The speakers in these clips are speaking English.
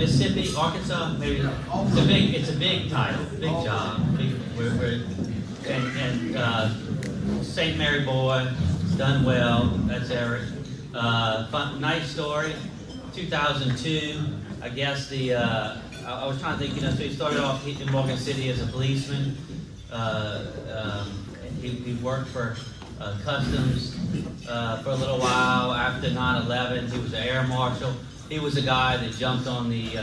Mississippi, Arkansas, maybe. It's a big title, big job. St. Mary boy, done well. That's Eric. Nice story. 2002, I guess I was trying to think, so he started off in Morgan City as a policeman. He worked for Customs for a little while. After 9/11, he was an air marshal. He was the guy that jumped on the,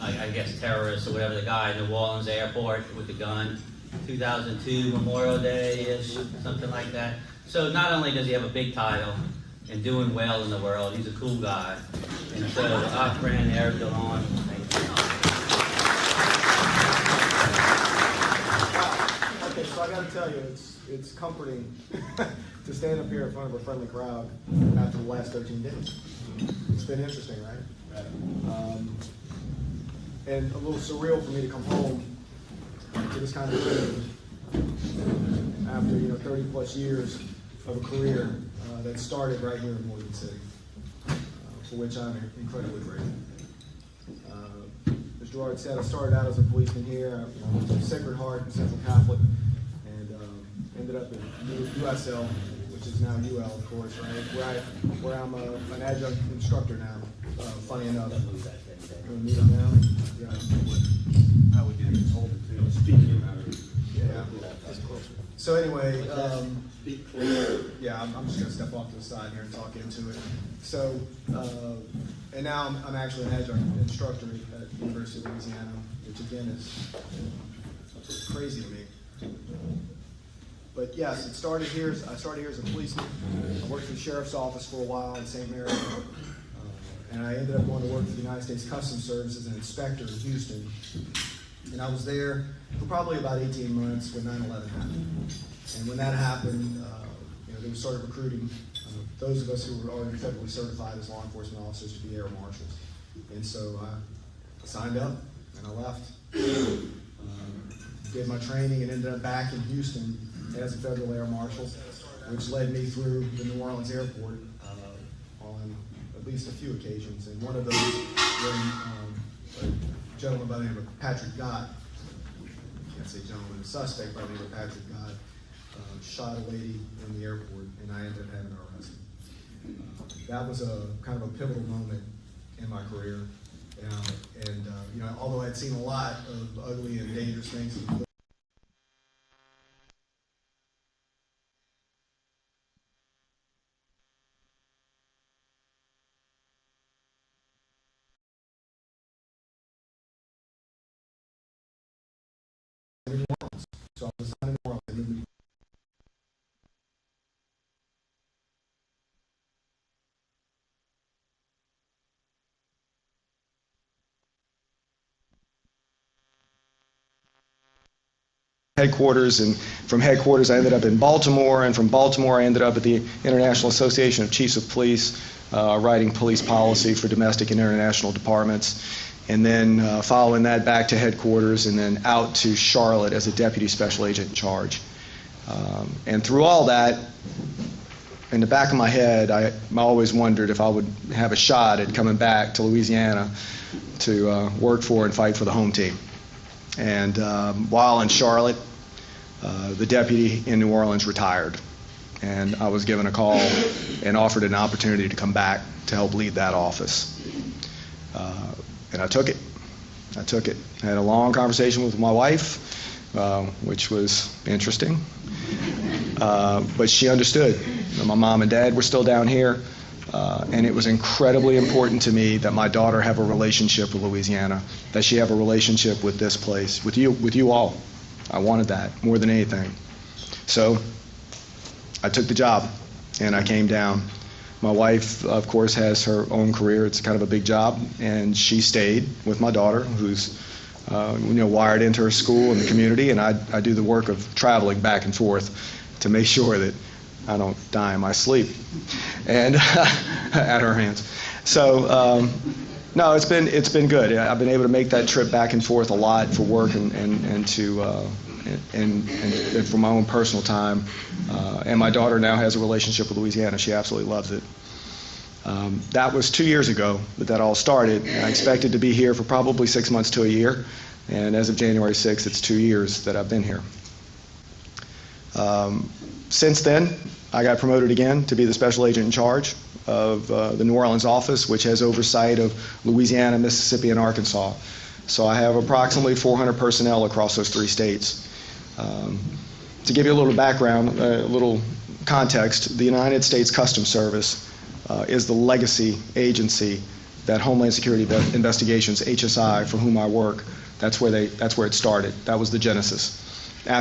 I guess, terrorists or whatever, the guy in New Orleans airport with the gun. 2002, Memorial Day-ish, something like that. So not only does he have a big title and doing well in the world, he's a cool guy. And so our friend Eric DeLaune, thank you. Okay, so I got to tell you, it's comforting to stand up here in front of a friendly crowd after the last 13 days. It's been interesting, right? And a little surreal for me to come home to this kind of thing after 30 plus years of a career that started right here in Morgan City, for which I'm incredibly grateful. As Gerard said, I started out as a policeman here. I went to Sacred Heart and Central Catholic, and ended up in USL, which is now UL, of course, right? Where I'm an adjunct instructor now. Funny enough. Can we meet him now? Yeah. How would you hold it to speaking about it? Yeah. So anyway, yeah, I'm just going to step off to the side here and talk into it. So, and now I'm actually an adjunct instructor at the University of Louisiana, which again is crazy to me. But yes, I started here as a policeman. I worked for the sheriff's office for a while in St. Mary, and I ended up going to work for the United States Customs Service as an inspector in Houston. And I was there for probably about 18 months when 9/11 happened. And when that happened, they started recruiting those of us who were already federally certified as law enforcement officers to be air marshals. And so I signed up and I left, did my training, and ended up back in Houston as a federal air marshal, which led me through the New Orleans airport on at least a few occasions. And one of those when a gentleman by the name of Patrick Gott, I can't say gentleman, a suspect by the name of Patrick Gott, shot a lady in the airport, and I ended up having her arrested. That was a kind of a pivotal moment in my career. Although I'd seen a lot of ugly and dangerous things, in New Orleans. So I was assigned in New Orleans. Headquarters, and from headquarters I ended up in Baltimore, and from Baltimore I ended up at the International Association of Chiefs of Police, writing police policy for domestic and international departments, and then following that back to headquarters and then out to Charlotte as a deputy special agent in charge. And through all that, in the back of my head, I always wondered if I would have a shot at coming back to Louisiana to work for and fight for the home team. And while in Charlotte, the deputy in New Orleans retired, and I was given a call and offered an opportunity to come back to help lead that office. And I took it. I had a long conversation with my wife, which was interesting, but she understood. My mom and dad were still down here, and it was incredibly important to me that my daughter have a relationship with Louisiana, that she have a relationship with this place, with you all. I wanted that more than anything. So I took the job, and I came down. My wife, of course, has her own career. It's kind of a big job, and she stayed with my daughter, who's wired into her school and the community, and I do the work of traveling back and forth to make sure that I don't die in my sleep, and at her hands. So no, it's been good. I've been able to make that trip back and forth a lot for work and for my own personal time. And my daughter now has a relationship with Louisiana. She absolutely loves it. That was 2 years ago that that all started. I expected to be here for probably 6 months to a year, and as of January 6th, it's 2 years that I've been here. Since then, I got promoted again to be the special agent in charge of the New Orleans office, which has oversight of Louisiana, Mississippi, and Arkansas. So I have approximately 400 personnel across those 3 states. To give you a little background, a little context, the United States Customs Service is the legacy agency that Homeland Security Investigations, HSI, for whom I work, that's where it started. That was the genesis.